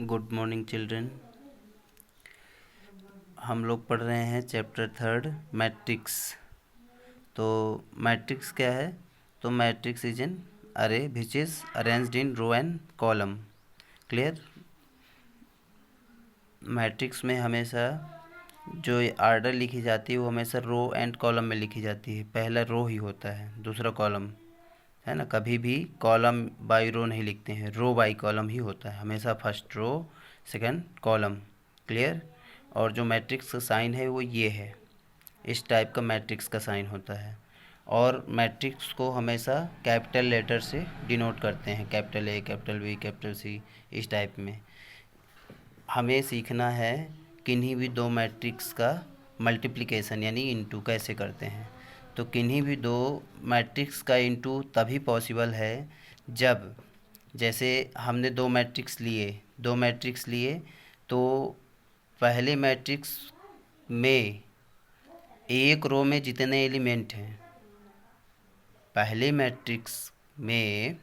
Good morning children. हम लोग पढ़ रहे हैं चैप्टर 3 मैट्रिक्स। तो मैट्रिक्स क्या है? तो matrix is an array which is arranged in row and column. Clear? Matrix में हमेशा जो आर्डर लिखी जाती है वो हमेशा रो एंड कॉलम में लिखी जाती है। पहला रो ही होता है, दूसरा कॉलम, है ना। कभी भी कॉलम बाई रो नहीं लिखते हैं, रो बाई कॉलम ही होता है हमेशा। First row, second column. Clear? और जो मैट्रिक्स का साइन है वो ये है, इस टाइप का मैट्रिक्स का साइन होता है। और मैट्रिक्स को हमेशा कैपिटल लेटर से डिनोट करते हैं, capital A, capital B, capital C, इस टाइप में। हमें सीखना है किन्हीं भी दो मैट्रिक्स का मल्टीप्लिकेशन यानी इनटू कैसे करते हैं। तो किन्हीं भी दो मैट्रिक्स का इनटू तभी पॉसिबल है जब, जैसे हमने दो मैट्रिक्स लिए तो पहले मैट्रिक्स में एक रो में जितने एलिमेंट हैं, पहले मैट्रिक्स में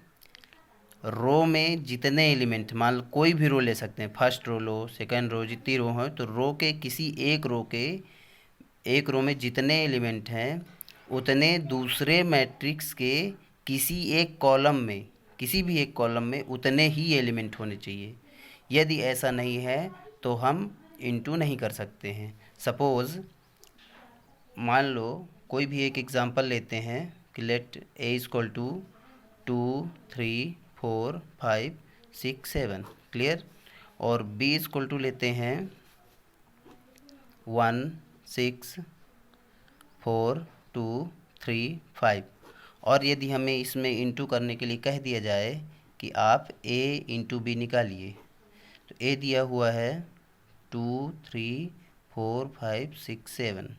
रो में जितने एलिमेंट, मान लो कोई भी रो ले सकते हैं, फर्स्ट रो लो, सेकंड रो, जितनी रो हो, तो रो के किसी एक रो में जितने एलिमेंट हैं उतने दूसरे मैट्रिक्स के किसी एक कॉलम में, किसी भी एक कॉलम में उतने ही एलिमेंट होने चाहिए। यदि ऐसा नहीं है तो हम इनटू नहीं कर सकते हैं। सपोज़ मान लो कोई भी एक एग्जांपल लेते हैं कि let A equal to 2 3 4 5 6 7। Clear? और बी इक्वल टू लेते हैं 1 6 4 2 3 5। और यदि हमें इसमें इंटू करने के लिए कह दिया जाए कि आप a इंटू बी निकालिए, तो a दिया हुआ है 2 3 4 5 6 7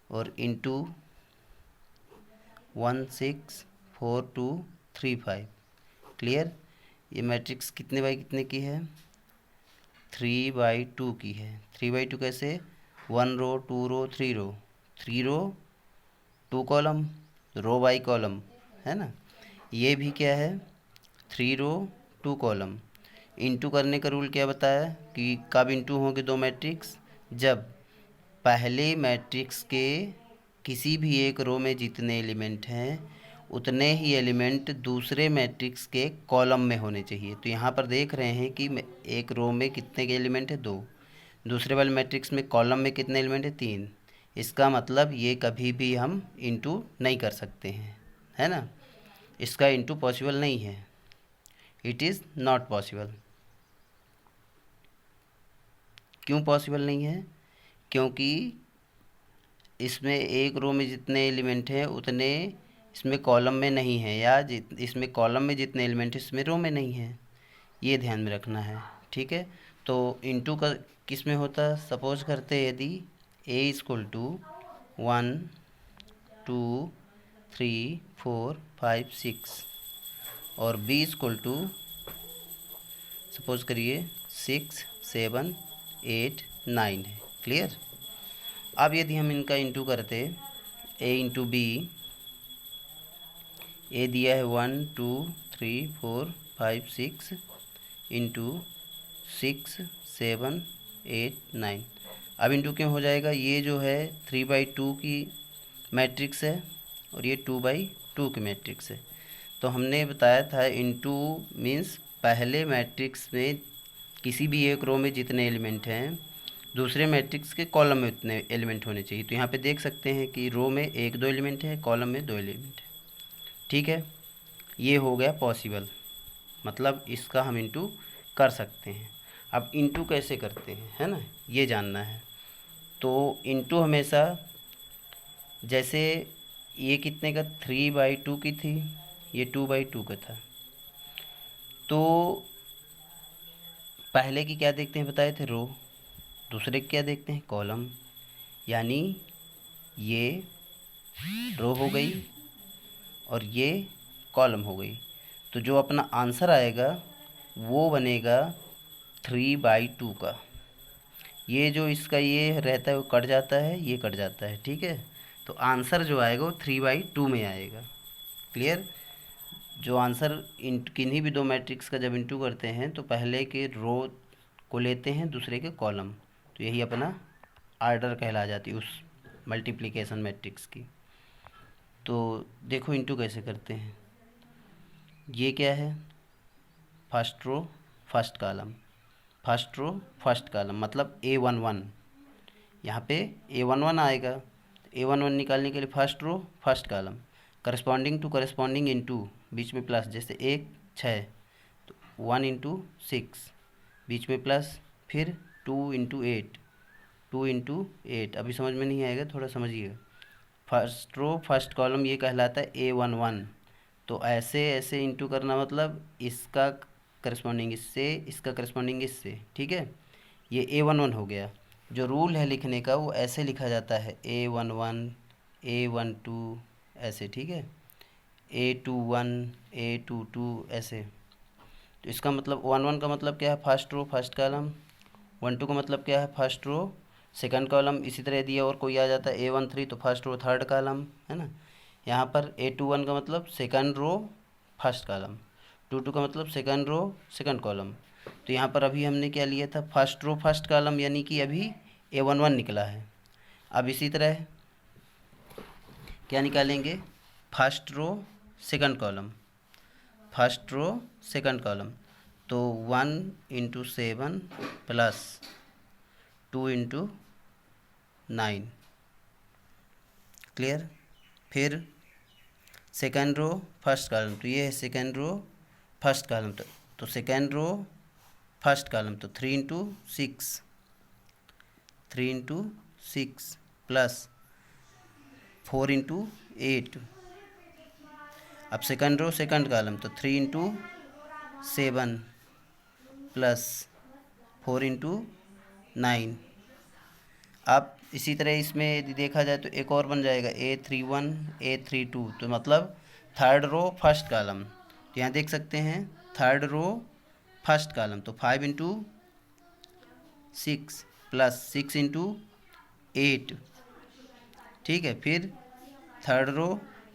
और इंटू 1 6 4 2 3 5। क्लियर? ये मैट्रिक्स कितने बाई कितने की है? 3/2 की है। 3/2 कैसे? 1 रो, 2 रो, 3 रो, 3 रो 2 कॉलम, रो बाई कॉलम, है ना। ये भी क्या है? 3 रो 2 कॉलम। इंटू करने का रूल क्या बताया कि कब इंटू होंगे दो मैट्रिक्स? जब पहले मैट्रिक्स के किसी भी एक रो में जितने एलिमेंट हैं उतने ही एलिमेंट दूसरे मैट्रिक्स के कॉलम में होने चाहिए। तो यहाँ पर देख रहे हैं कि एक रो में कितने के एलिमेंट है? 2। दूसरे वाले मैट्रिक्स में कॉलम में कितने एलिमेंट है? 3। इसका मतलब ये कभी भी हम इंटू नहीं कर सकते हैं, है ना। इसका इंटू पॉसिबल नहीं है, इट इज़ नॉट पॉसिबल। क्यों पॉसिबल नहीं है? क्योंकि इसमें एक रो में जितने एलिमेंट हैं उतने इसमें कॉलम में नहीं है, या इसमें कॉलम में जितने एलिमेंट हैं इसमें रो में नहीं है। ये ध्यान में रखना है, ठीक है। तो इनटू का किस में होता? सपोज करते हैं यदि a इक्वल टू 1 2 3 4 5 6 और b इक्वल टू सपोज करिए 6 7 8 9 है। क्लियर? अब यदि हम इनका इंटू करते a इंटू बी, ए दिया है 1 2 3 4 5 6 इंटू 6 7 8 9। अब इंटू क्यों हो जाएगा? ये जो है 3/2 की मैट्रिक्स है और ये 2/2 की मैट्रिक्स है। तो हमने बताया था इंटू मीन्स पहले मैट्रिक्स में किसी भी एक रो में जितने एलिमेंट हैं दूसरे मैट्रिक्स के कॉलम में उतने एलिमेंट होने चाहिए। तो यहाँ पे देख सकते हैं कि रो में 1 2 एलिमेंट है, कॉलम में 2 एलिमेंट है। ठीक है, ये हो गया पॉसिबल, मतलब इसका हम इंटू कर सकते हैं। अब इंटू कैसे करते हैं, है ना, ये जानना है। तो इंटू हमेशा, जैसे ये कितने का 3/2 की थी, ये 2/2 का था, तो पहले की क्या देखते हैं बताए थे? रो। दूसरे की क्या देखते हैं? कॉलम। यानी ये रो हो गई और ये कॉलम हो गई। तो जो अपना आंसर आएगा वो बनेगा 3/2 का। ये जो इसका ये रहता है वो कट जाता है, ये कट जाता है, ठीक है। तो आंसर जो आएगा वो 3/2 में आएगा। क्लियर? जो आंसर इन किन्हीं भी दो मैट्रिक्स का जब इंटू करते हैं तो पहले के रो को लेते हैं दूसरे के कॉलम, तो यही अपना आर्डर कहला जाती है उस मल्टीप्लिकेशन मैट्रिक्स की। तो देखो इनटू कैसे करते हैं। ये क्या है, first row first column, first row first column मतलब A11, यहाँ पे A11 आएगा। A11 निकालने के लिए first row first column, corresponding to corresponding into, बीच में प्लस, जैसे 1 6 तो 1 इंटू 6, बीच में प्लस, फिर 2 इंटू 8, 2 इंटू 8। अभी समझ में नहीं आएगा, थोड़ा समझिएगा। फर्स्ट रो फर्स्ट कॉलम ये कहलाता है A11। तो ऐसे ऐसे इंटू करना मतलब इसका करस्पॉन्डिंग इससे, इसका करस्पॉन्डिंग इससे, ठीक है। ये A11 हो गया। जो रूल है लिखने का वो ऐसे लिखा जाता है, A11 A12 ऐसे, ठीक है, A21 A22 ऐसे। तो इसका मतलब 11 का मतलब क्या है, फर्स्ट रो फर्स्ट कॉलम। 12 का मतलब क्या है, फर्स्ट रो सेकंड कॉलम। इसी तरह दिया और कोई आ जाता है A13 तो फर्स्ट रो थर्ड कॉलम, है ना। यहाँ पर A21 का मतलब सेकंड रो फर्स्ट कॉलम, 22 का मतलब सेकंड रो सेकंड कॉलम। तो यहाँ पर अभी हमने क्या लिया था, फर्स्ट रो फर्स्ट कॉलम, यानी कि अभी A11 निकला है। अब इसी तरह क्या निकालेंगे, first row second column, first row second column. तो 1 इंटू 7 प्लस 2 इंटू 9, क्लियर। फिर सेकंड रो फर्स्ट कॉलम, तो ये है सेकंड रो फर्स्ट कॉलम, तो सेकंड रो फर्स्ट कॉलम तो 3 इंटू 6, 3 इंटू 6 प्लस 4 इंटू 8। अब सेकंड रो सेकंड कॉलम तो 3 into 7 plus 4 into 9। अब इसी तरह इसमें यदि देखा जाए तो एक और बन जाएगा A31 A32, तो मतलब थर्ड रो फर्स्ट कॉलम। तो यहाँ देख सकते हैं थर्ड रो फर्स्ट कॉलम तो 5 इंटू 6 प्लस 6 इंटू 8, ठीक है। फिर थर्ड रो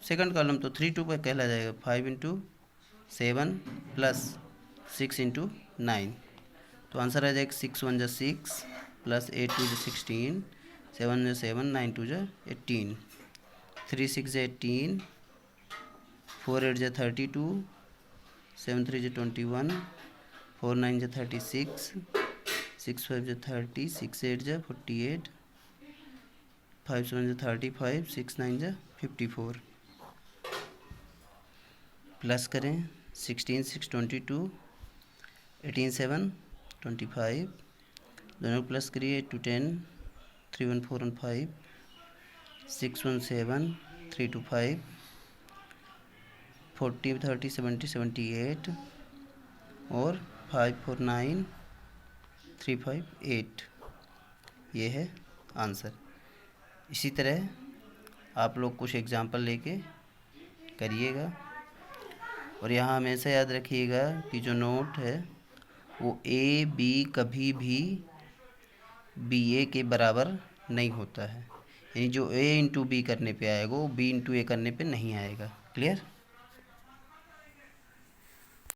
सेकंड कॉलम तो 3 2 पर कहला जाएगा, 5 इंटू 7 प्लस 6 इंटू 9। तो आंसर आ जाएगा 6 1 = 6 प्लस 8 2 = 16, 7 = 7, 9 2 = 18, 3 6 = 18, 4 8 = 32, 7 3 = 21, 4 9 = 36, 6 5 = 30, 6 8 = 48, 5 7 = 35, 6 9 = 54। प्लस करें 16 6 22, 18 7 25, दोनों प्लस करिए 8 2 10, 3 1 4 1 5, 6 1 7, 3 2 5, 40 30 70 78 और 5 4 9 3 5 8, ये है आंसर। इसी तरह आप लोग कुछ एग्जाम्पल लेके करिएगा। और यहाँ हमेशा याद रखिएगा कि जो नोट है वो A B कभी भी BA के बराबर नहीं होता है, यानी जो A इंटू B करने पे आएगा वो B इंटू A करने पे नहीं आएगा। क्लियर।